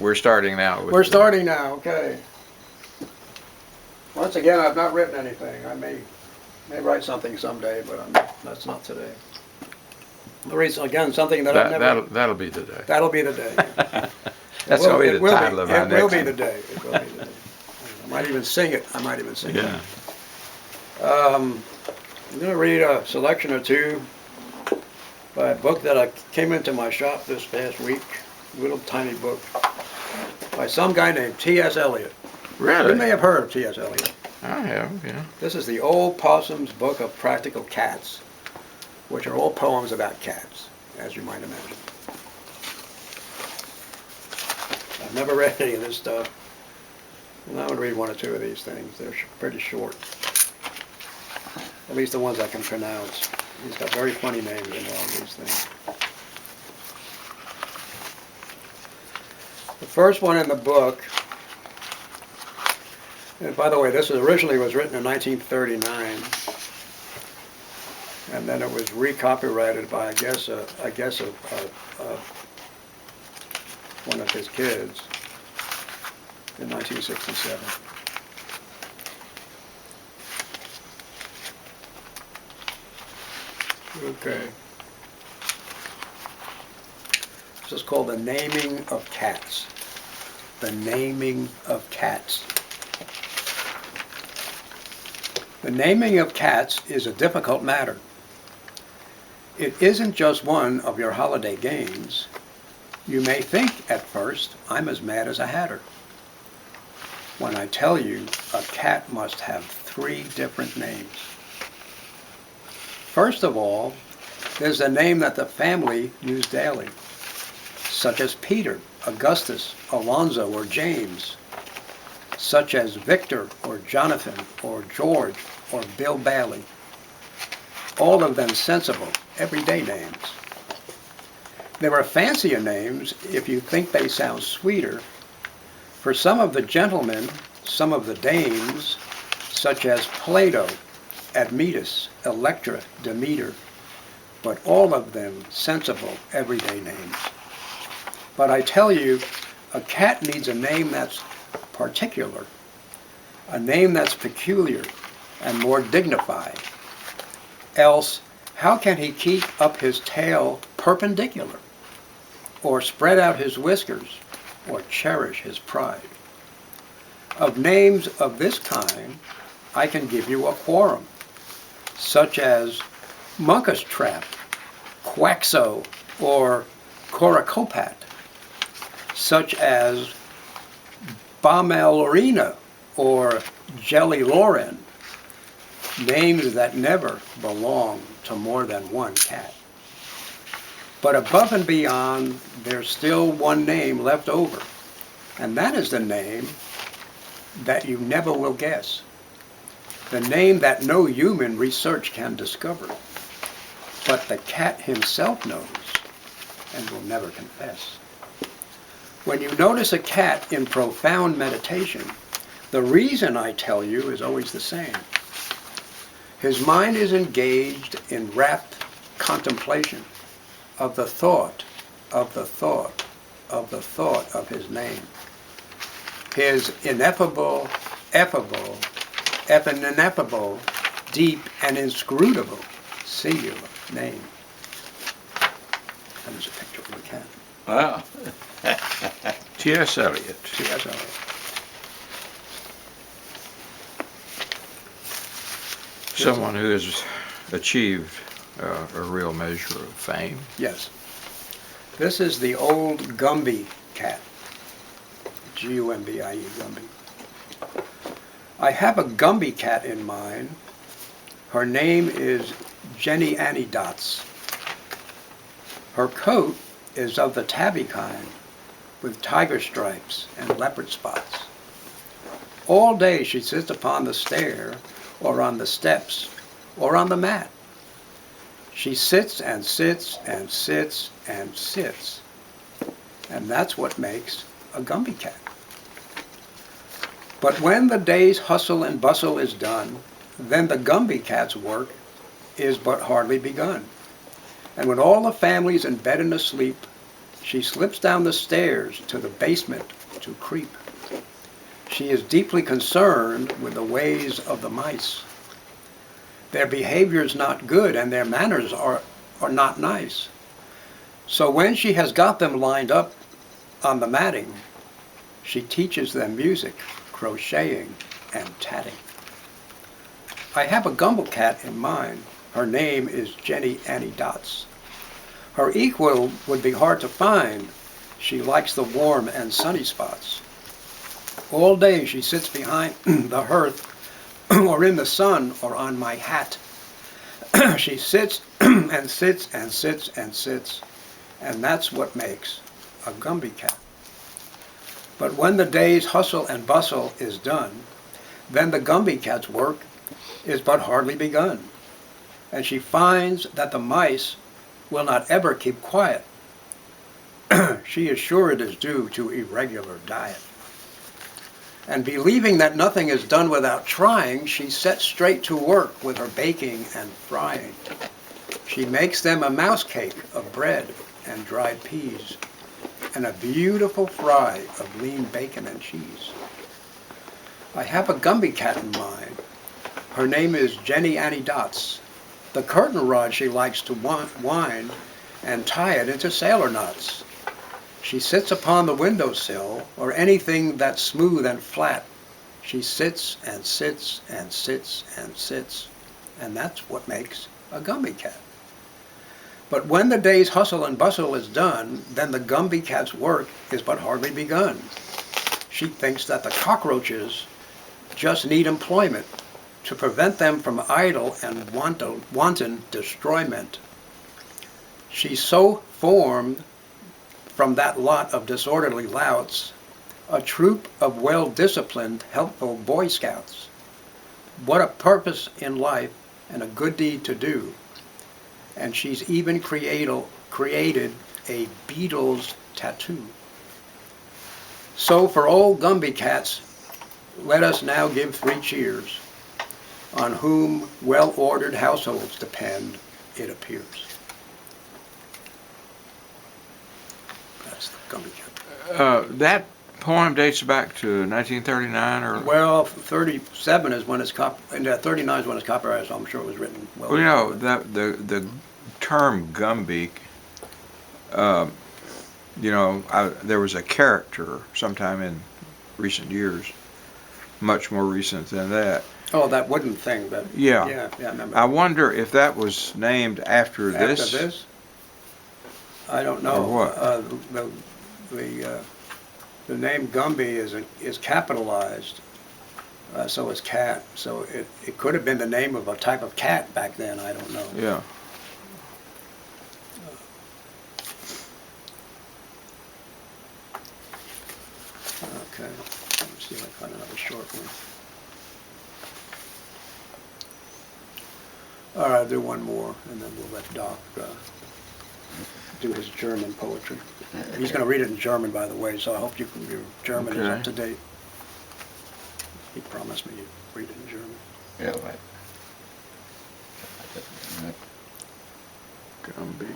we're starting now. We're starting now, okay. Once again, I've not written anything. I may write something someday, but that's not today. The reason, again, something that I've never... That'll be the day. That'll be the day. That's going to be the title of our next one. It will be the day. It will be the day. I might even sing it. Yeah. I'm going to read a selection or two by a book that I came into my shop this past week. A little tiny book by some guy named T.S. Eliot. Really? You may have heard of T.S. Eliot. I have, yeah. This is the Old Possum's Book of Practical Cats, which are all poems about cats, as you might imagine. I've never read any of this stuff, and I'm going to read one or two of these things. They're pretty short, at least the ones I can pronounce. He's got very funny names in all these things. The first one in the book, and by the way, this originally was written in 1939, and then it was recopyrighted by, I guess one of his kids in 1967. Okay. This is called The Naming of Cats. The Naming of Cats. The naming of cats is a difficult matter. It isn't just one of your holiday games. You may think at first I'm as mad as a hatter when I tell you a cat must have 3 different names. First of all, there's a name that the family use daily, such as Peter, Augustus, Alonzo, or James, such as Victor, or Jonathan, or George, or Bill Bailey. All of them sensible, everyday names. There are fancier names if you think they sound sweeter. For some of the gentlemen, some of the dames, such as Plato, Admetus, Electra, Demeter, but all of them sensible, everyday names. But I tell you, a cat needs a name that's particular, a name that's peculiar and more dignified. Else, how can he keep up his tail perpendicular, or spread out his whiskers, or cherish his pride? Of names of this kind, I can give you a quorum, such as Monkus Trap, Quaxo, or Coracopat, such as Bamalorina or Jelly Lauren, names that never belong to more than one cat. But above and beyond, there's still one name left over, and that is the name that you never will guess, the name that no human research can discover, but the cat himself knows and will never confess. When you notice a cat in profound meditation, the reason I tell you is always the same. His mind is engaged in rapt contemplation of the thought, of the thought, of the thought of his name. His ineffable, effable, ineffable, deep and inscrutable, singular name. And there's a picture of the cat. Wow. T.S. Eliot. T.S. Eliot. Someone who has achieved a real measure of fame. Yes. This is the old Gumby cat. Gumbie, Gumby. I have a Gumby cat in mind. Her name is Jenny Annie Dots. Her coat is of the tabby kind, with tiger stripes and leopard spots. All day she sits upon the stair, or on the steps, or on the mat. She sits and sits and sits and sits. And that's what makes a Gumby cat. But when the day's hustle and bustle is done, then the Gumby cat's work is but hardly begun. And when all the family's in bed and asleep, She slips down the stairs to the basement to creep. She is deeply concerned with the ways of the mice. Their behavior is not good and their manners are not nice. So when she has got them lined up on the matting, she teaches them music, crocheting, and tatting. I have a Gumble cat in mind. Her name is Jenny Annie Dots. Her equal would be hard to find. She likes the warm and sunny spots. All day she sits behind the hearth or in the sun or on my hat. She sits and sits and sits and sits, and that's what makes a Gumby cat. But when the day's hustle and bustle is done, then the Gumby cat's work is but hardly begun, and she finds that the mice will not ever keep quiet. She is sure it is due to irregular diet. And believing that nothing is done without trying, she sets straight to work with her baking and frying. She makes them a mouse cake of bread and dried peas, and a beautiful fry of lean bacon and cheese. I have a Gumby cat in mind. Her name is Jenny Annie Dots. The curtain rod she likes to wind and tie it into sailor knots. She sits upon the windowsill or anything that's smooth and flat. She sits and sits and sits and sits, and that's what makes a Gumby cat. But when the day's hustle and bustle is done, then the Gumby cat's work is but hardly begun. She thinks that the cockroaches just need employment to prevent them from idle and wanton destroyment. She's so formed from that lot of disorderly louts, a troop of well-disciplined, helpful Boy Scouts. What a purpose in life and a good deed to do. And she's even created a Beatles tattoo. So for old Gumby cats, let us now give 3 cheers, on whom well-ordered households depend, it appears. That's the Gumby cat. That poem dates back to 1939 or? Well, 37 is when it's and 39 is when it's copyrighted, so I'm sure it was written well. Well, you know, the term Gumby, you know, there was a character sometime in recent years, much more recent than that. Oh, that wooden thing. Yeah. I remember. I wonder if that was named after this. After this? I don't know. Or what? The name Gumby is capitalized, so it's cat. So it could have been the name of a type of cat back then. I don't know. Yeah. Okay. Let me see if I find another short one. All right, I'll do one more, and then we'll let Doc do his German poetry. He's going to read it in German, by the way, so I hope your German is up to date. He promised me he'd read it in German. Yeah, right. Gumby.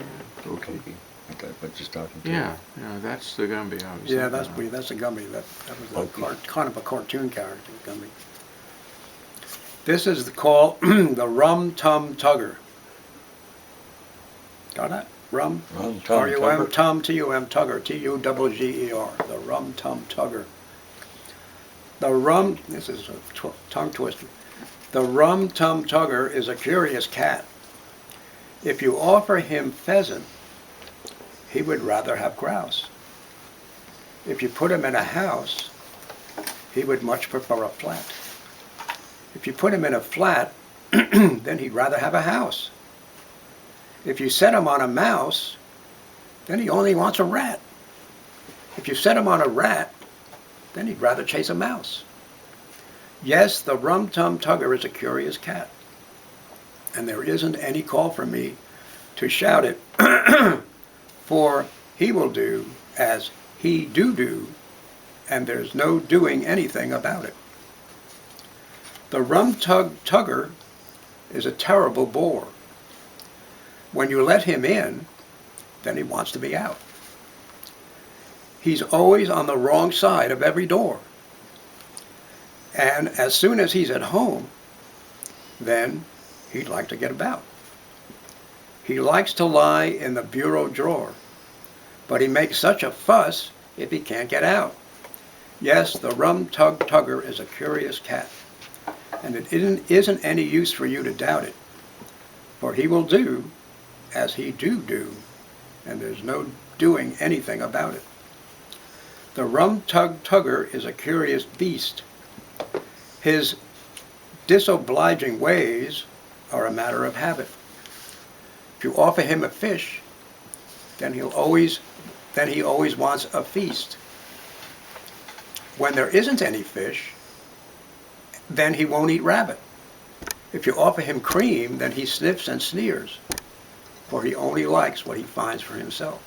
Okay. Okay, but just talking to Yeah, that's the Gumby I was Yeah, thinking that's a Gumby. That was Okay. kind of a cartoon character, Gumby. This is called the Rum Tum Tugger. Got that? Rum? Rum Tum R-U-M, Tugger. Tum, T-U-M, Tugger, T-U-G-G-E-R. The Rum Tum Tugger. This is a tongue twister. The Rum Tum Tugger is a curious cat. If you offer him pheasant, he would rather have grouse. If you put him in a house, he would much prefer a flat. If you put him in a flat, then he'd rather have a house. If you set him on a mouse, then he only wants a rat. If you set him on a rat, then he'd rather chase a mouse. Yes, the Rum Tum Tugger is a curious cat, and there isn't any call for me to shout it, for he will do as he do, and there's no doing anything about it. The Rum Tugger is a terrible bore. When you let him in, then he wants to be out. He's always on the wrong side of every door. And as soon as he's at home, then he'd like to get about. He likes to lie in the bureau drawer, but he makes such a fuss if he can't get out. Yes, the rum-tug-tugger is a curious cat, and it isn't any use for you to doubt it, for he will do as he do, and there's no doing anything about it. The rum-tug-tugger is a curious beast. His disobliging ways are a matter of habit. If you offer him a fish, then he always wants a feast. When there isn't any fish, then he won't eat rabbit. If you offer him cream, then he sniffs and sneers, for he only likes what he finds for himself.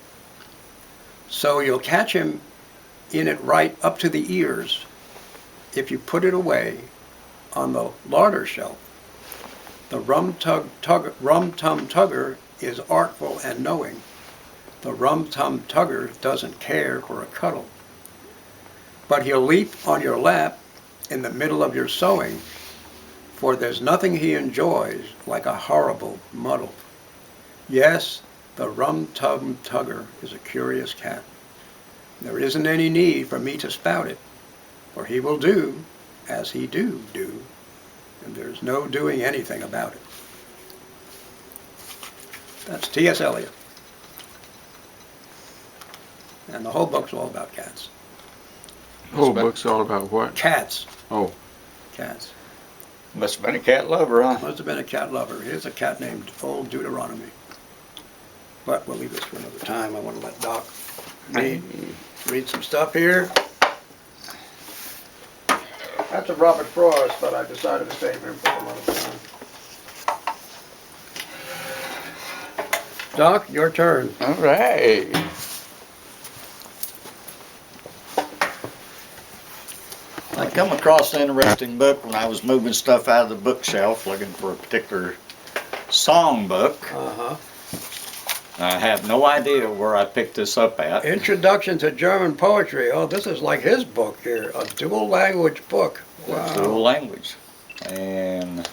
So you'll catch him in it right up to the ears if you put it away on the larder shelf. The rum-tum-tugger is artful and knowing. The rum-tum-tugger doesn't care for a cuddle. But he'll leap on your lap in the middle of your sewing, for there's nothing he enjoys like a horrible muddle. Yes, the rum-tum-tugger is a curious cat. There isn't any need for me to spout it, for he will do as he do, and there's no doing anything about it. That's T.S. Eliot. And the whole book's all about cats. The whole book's all about what? Cats. Oh. Cats. Must have been a cat lover, huh? Must have been a cat lover. Here's a cat named Old Deuteronomy. But we'll leave this for another time. I want to let Doc read some stuff here. That's a Robert Frost, but I decided to save him for another time. Doc, your turn. All right. I come across an interesting book when I was moving stuff out of the bookshelf looking for a particular song book. Uh-huh. I have no idea where I picked this up at. Introduction to German Poetry. Oh, this is like his book here, a dual language book. Wow. Dual language. And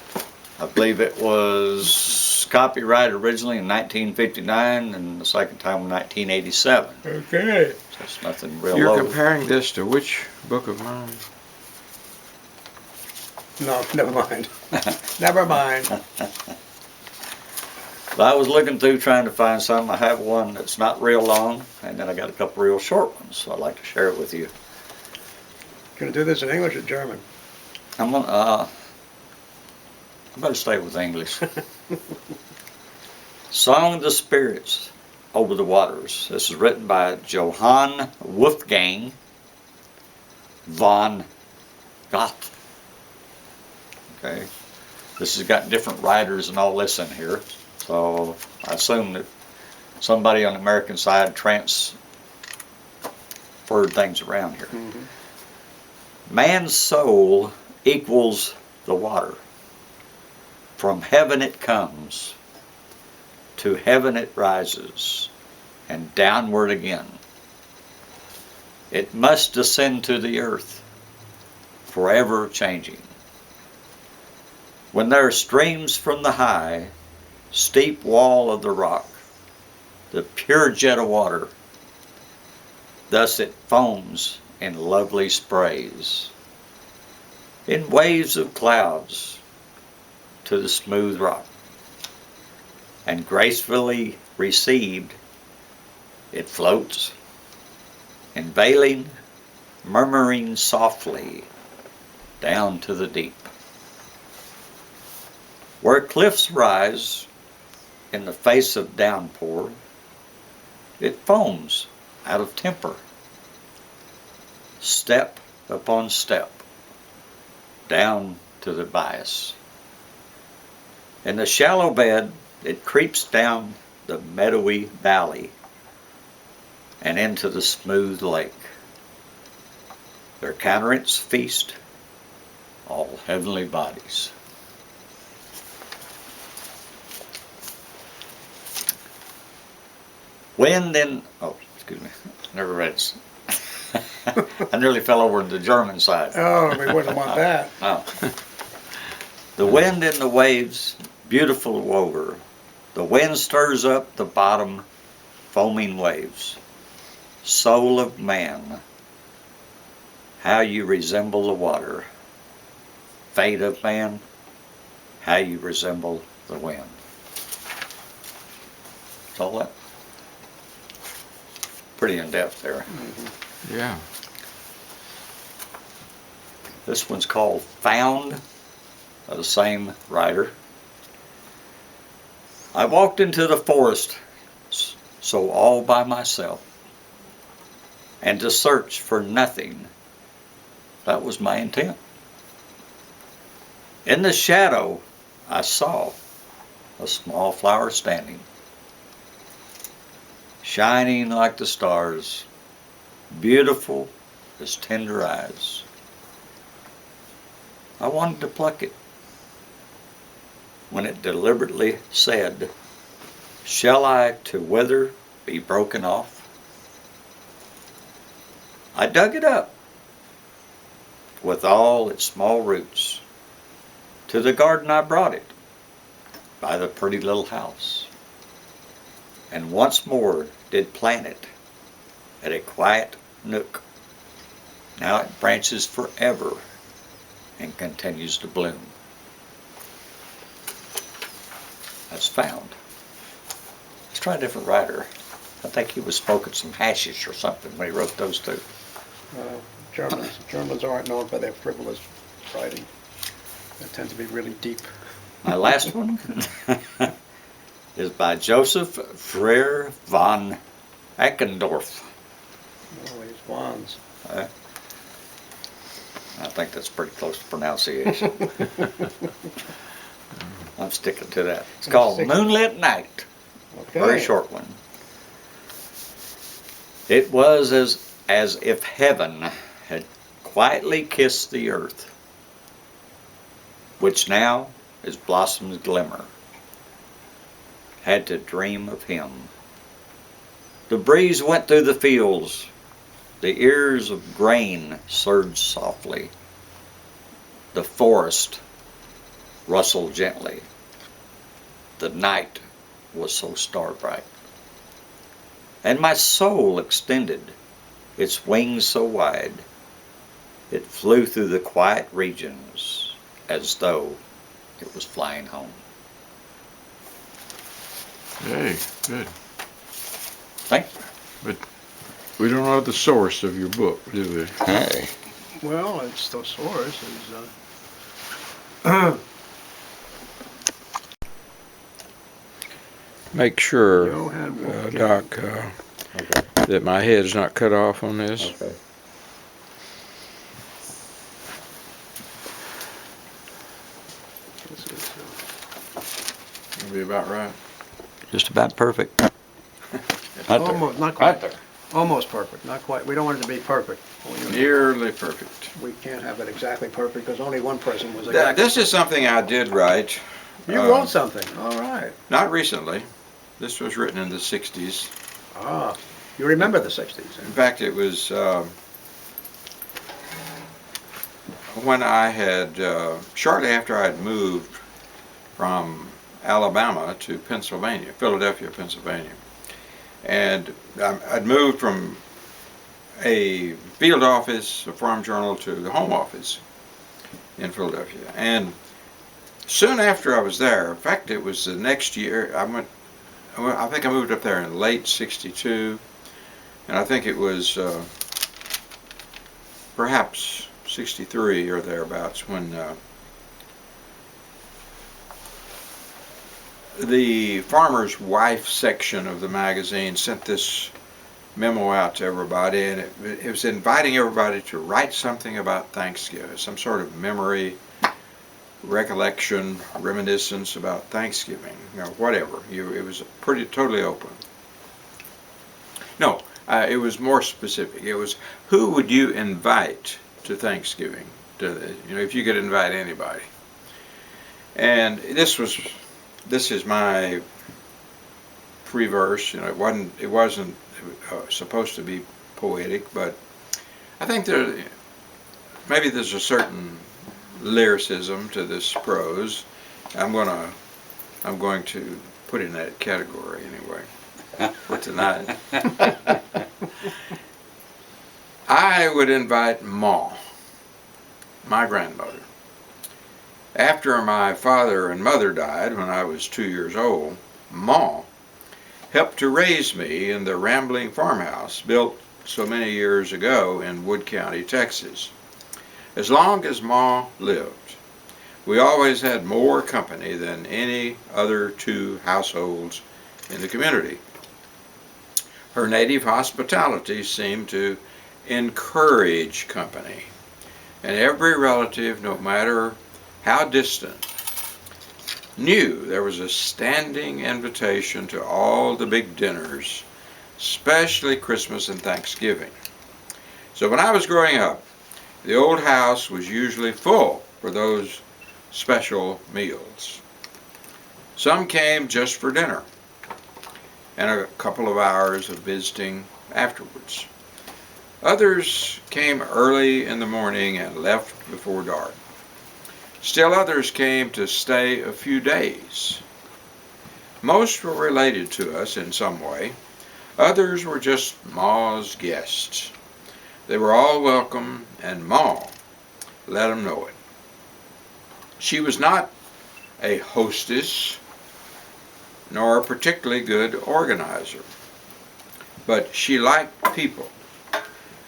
I believe it was copyrighted originally in 1959 and the second time in 1987. Okay. So it's nothing real You're old. comparing this to which book of mine? No, never mind. Never mind. I was looking through trying to find some. I have one that's not real long, and then I got a couple real short ones, so I'd like to share it with you. Gonna do this in English or German? I'm gonna, I better stay with English. Song of the Spirits Over the Waters. This is written by Johann Wolfgang von Goethe. Okay, this has got different writers and all this in here. So I assume that somebody on the American side transferred things around here. Mm-hmm. Man's soul equals the water. From heaven it comes, to heaven it rises, and downward again. It must descend to the earth, forever changing. When there are streams from the high, steep wall of the rock, the pure jet of water, thus it foams in lovely sprays, in waves of clouds to the smooth rock, and gracefully received, it floats, unveiling, murmuring softly down to the deep. Where cliffs rise in the face of downpour, it foams out of temper, step upon step, down to the bias. In the shallow bed, it creeps down the meadowy valley and into the smooth lake. Their countenance feast all heavenly bodies. When then, oh, excuse me, never read it. I nearly fell over to the German side. Oh, we wouldn't want that. Oh. The wind and the waves, beautiful wover. The wind stirs up the bottom, foaming waves. Soul of man, how you resemble the water. Fate of man, how you resemble the wind. That's all that. Pretty in depth there. Yeah. This one's called Found, by the same writer. I walked into the forest, so all by myself, and to search for nothing. That was my intent. In the shadow, I saw a small flower standing, shining like the stars, beautiful as tender eyes. I wanted to pluck it when it deliberately said, "Shall I to wither be broken off?" I dug it up with all its small roots. To the garden I brought it, by the pretty little house, and once more did plant it at a quiet nook. Now it branches forever and continues to bloom. That's Found. Let's try a different writer. I think he was smoking some hashish or something when he wrote those two. Germans aren't known for their frivolous writing. They tend to be really deep. My last one is by Joseph Freire von Eckendorf. Oh, these wands. I think that's pretty close to pronunciation. I'm sticking to that. It's called Moonlit Night. Okay. Very short one. It was as if heaven had quietly kissed the earth, which now is blossom's glimmer, had to dream of him. The breeze went through the fields, the ears of grain surged softly, the forest rustled gently, the night was so star bright, and my soul extended its wings so wide, it flew through the quiet regions as though it was flying home. Hey, good. Thank you. But we don't know the source of your book, do we? Hey. Well, it's the source is. Make sure, Johann Wolfman. Doc, that my head's not cut off on this. Okay. This is, It'll be about right. Just about perfect. Right there. almost, not Right quite. there. Almost perfect, not quite. We don't want it to be perfect. Nearly perfect. We can't have it exactly perfect because only one person was Th- exactly. This is something I did write. You wrote something. All right. Not recently. This was written in the 60s. Ah, you remember the 60s. In fact, it was when I had, shortly after I had moved from Alabama to Pennsylvania, Philadelphia, Pennsylvania. And I'd moved from a field office, a farm journal, to the home office in Philadelphia. And soon after I was there, in fact, it was the next year, I think I moved up there in late '62, and I think it was perhaps '63 or thereabouts when the Farmer's Wife section of the magazine sent this memo out to everybody, and it was inviting everybody to write something about Thanksgiving, some sort of memory, recollection, reminiscence about Thanksgiving, whatever. It was totally open. No, it was more specific. It was, who would you invite to Thanksgiving? If you could invite anybody. And this is my free verse. It wasn't supposed to be poetic, but I think maybe there's a certain lyricism to this prose. I'm going to put in that category anyway for tonight. I would invite Ma, my grandmother. After my father and mother died when I was 2 years old, Ma helped to raise me in the rambling farmhouse built so many years ago in Wood County, Texas. As long as Ma lived, we always had more company than any other two households in the community. Her native hospitality seemed to encourage company, and every relative, no matter how distant, knew there was a standing invitation to all the big dinners, especially Christmas and Thanksgiving. So when I was growing up, the old house was usually full for those special meals. Some came just for dinner and a couple of hours of visiting afterwards. Others came early in the morning and left before dark. Still others came to stay a few days. Most were related to us in some way. Others were just Ma's guests. They were all welcome, and Ma let them know it. She was not a hostess, nor a particularly good organizer, but she liked people.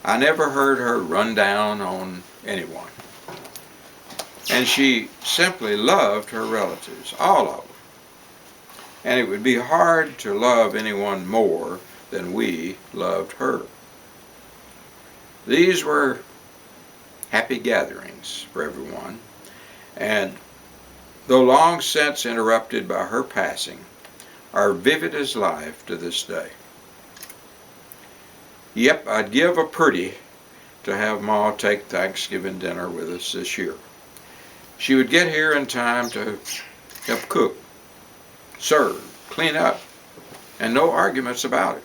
I never heard her run down on anyone. And she simply loved her relatives, all of them. And it would be hard to love anyone more than we loved her. These were happy gatherings for everyone, and though long since interrupted by her passing, are vivid as life to this day. Yep, I'd give a pretty to have Ma take Thanksgiving dinner with us this year. She would get here in time to help cook, serve, clean up, and no arguments about it.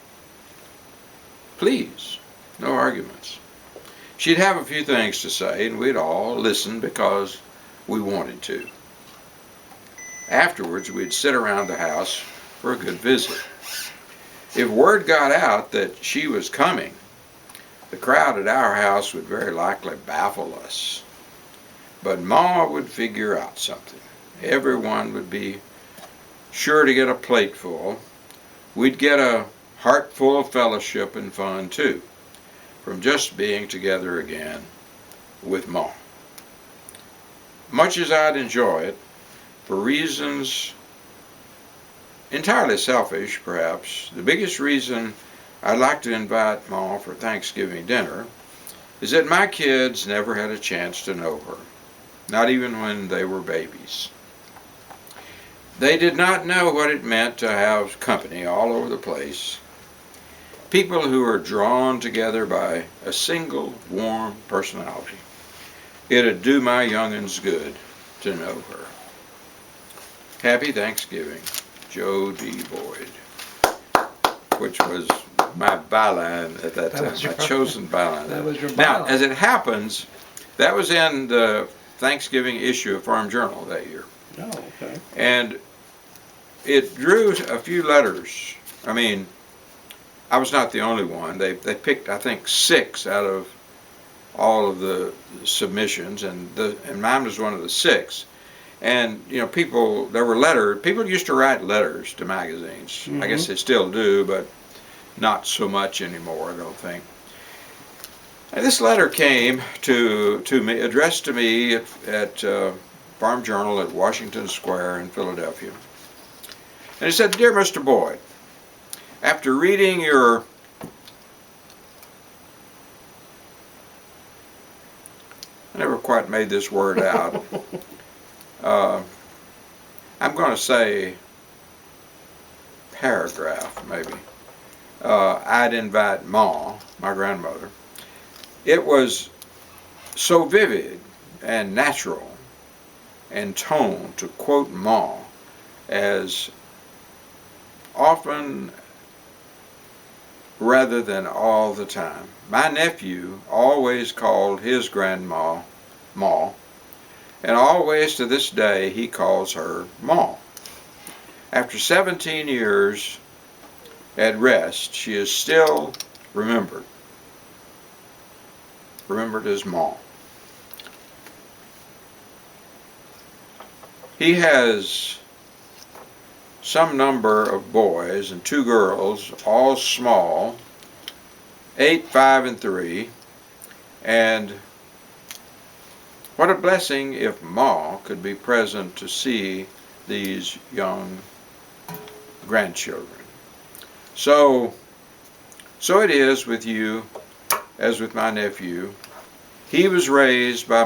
Please, no arguments. She'd have a few things to say, and we'd all listen because we wanted to. Afterwards, we'd sit around the house for a good visit. If word got out that she was coming, the crowd at our house would very likely baffle us. But Ma would figure out something. Everyone would be sure to get a plate full. We'd get a heart full of fellowship and fun too, from just being together again with Ma. Much as I'd enjoy it, for reasons entirely selfish perhaps, the biggest reason I'd like to invite Ma for Thanksgiving dinner is that my kids never had a chance to know her, not even when they were babies. They did not know what it meant to have company all over the place, people who are drawn together by a single warm personality. It'd do my young'uns good to know her. Happy Thanksgiving, Joe D. Boyd, which was my byline at that time, my chosen byline. That was your byline. Now, as it happens, that was in the Thanksgiving issue of Farm Journal that year. Oh, okay. And it drew a few letters. I mean, I was not the only one. They picked, I think, 6 out of all of the submissions, and mine was one of the 6. And you know, people used to write letters to magazines. Mm-hmm. I guess they still do, but not so much anymore, I don't think. And this letter came to me, addressed to me at Farm Journal at Washington Square in Philadelphia. And it said, "Dear Mr. Boyd, after reading your I never quite made this word out. I'm going to say paragraph, maybe. I'd invite Ma, my grandmother. It was so vivid and natural and tone to quote Ma as often rather than all the time. My nephew always called his grandma Ma, and always to this day he calls her Ma. After 17 years at rest, she is still remembered as Ma. He has some number of boys and 2 girls, all small, 8, 5, and 3, and what a blessing if Ma could be present to see these young grandchildren. So it is with you as with my nephew. He was raised by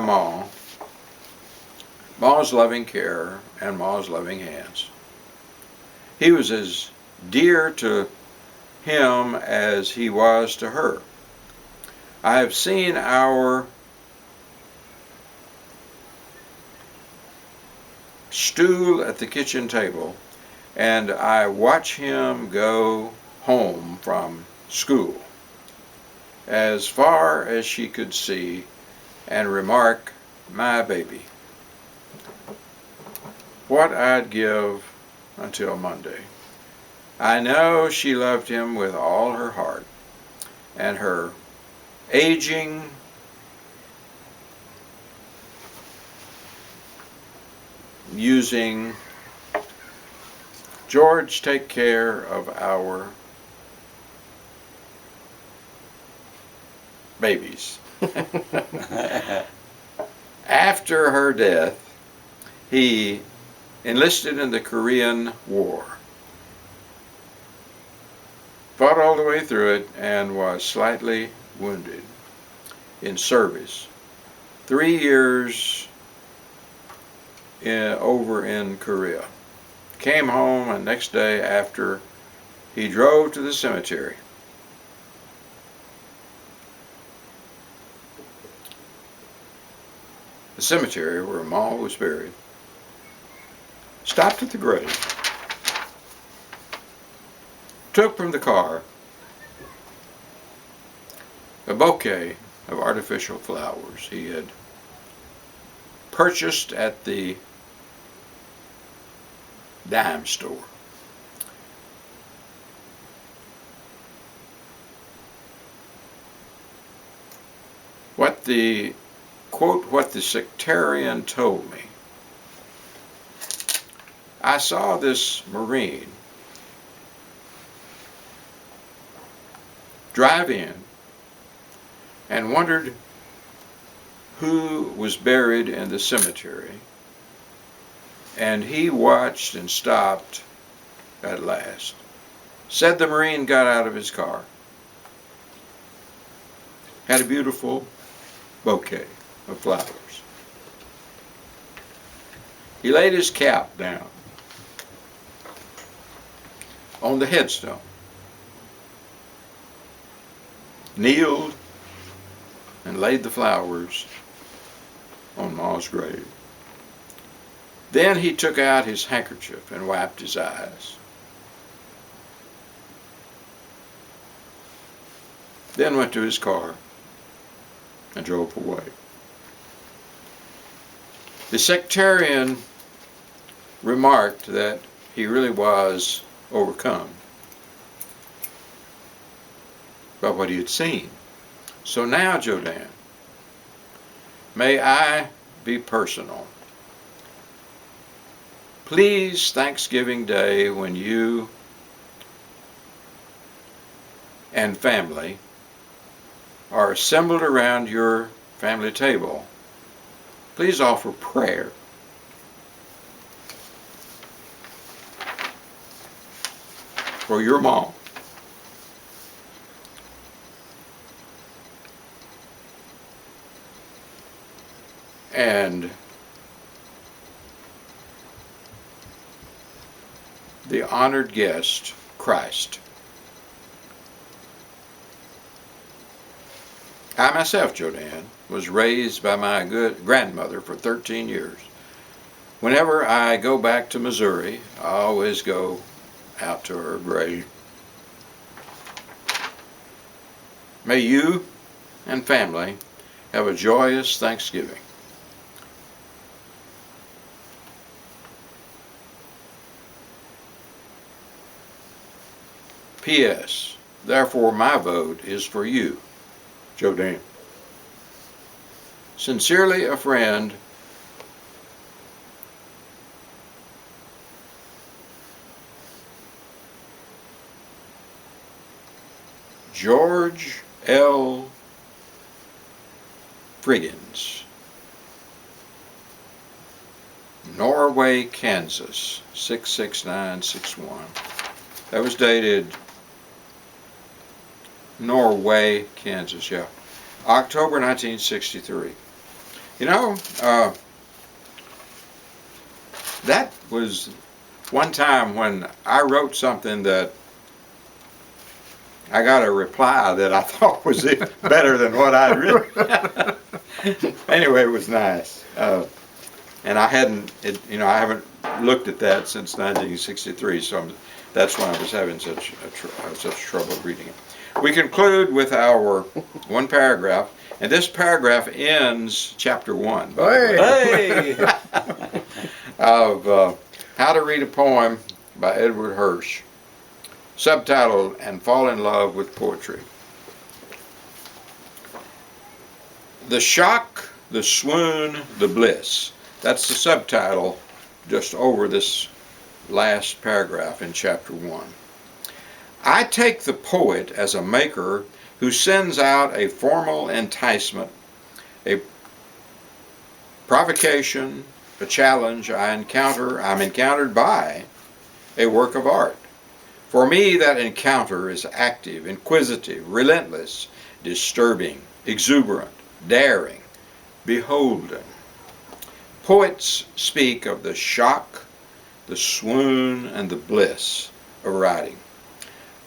Ma's loving care and Ma's loving hands. He was as dear to him as he was to her. I have seen our stool at the kitchen table, and I watch him go home from school as far as she could see and remark, "My baby." What I'd give until Monday. I know she loved him with all her heart, and her aging, using George, take care of our babies. After her death, he enlisted in the Korean War, fought all the way through it, and was slightly wounded in service. 3 years over in Korea. Came home, and next day after, he drove to the cemetery. The cemetery where Ma was buried. Stopped at the grave. Took from the car a bouquet of artificial flowers he had purchased at the dime store. What the sectarian told me. I saw this Marine drive in and wondered who was buried in the cemetery, and he watched and stopped at last. Said the Marine got out of his car, had a beautiful bouquet of flowers. He laid his cap down on the headstone, kneeled, and laid the flowers on Ma's grave. Then he took out his handkerchief and wiped his eyes. Then went to his car and drove away. The sectarian remarked that he really was overcome by what he had seen. So now, Jodan, may I be personal. Please, Thanksgiving Day, when you and family are assembled around your family table, please offer prayer for your mom. And the honored guest, Christ. I myself, Jodan, was raised by my good grandmother for 13 years. Whenever I go back to Missouri, I always go out to her grave. May you and family have a joyous Thanksgiving. P.S. Therefore, my vote is for you, Joe Dean. Sincerely a friend, George L. Friggins, Norway, Kansas, 66961. That was dated Norway, Kansas, yeah. October 1963. You know, that was one time when I wrote something that I got a reply that I thought was better than what I'd written. Anyway, it was nice. And I haven't looked at that since 1963, so that's why I was having such trouble reading it. We conclude with our one paragraph, and this paragraph ends chapter 1. Hey! Of How to Read a Poem by Edward Hirsch, subtitled And Fall in Love with Poetry. The shock, the swoon, the bliss. That's the subtitle just over this last paragraph in chapter 1. I take the poet as a maker who sends out a formal enticement, a provocation, a challenge I'm encountered by a work of art. For me, that encounter is active, inquisitive, relentless, disturbing, exuberant, daring, beholden. Poets speak of the shock, the swoon, and the bliss of writing.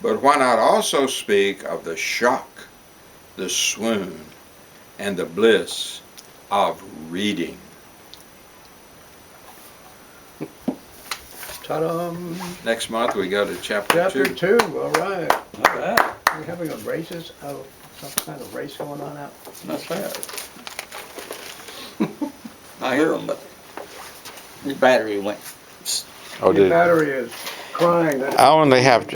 But why not also speak of the shock, the swoon, and the bliss of reading? Ta-da! Next month we go to chapter Chapter 2. 2, all right. All right. We're having a races, some kind of race going on out. That's bad. I hear them, but the battery went. Oh, Your battery is crying. I only have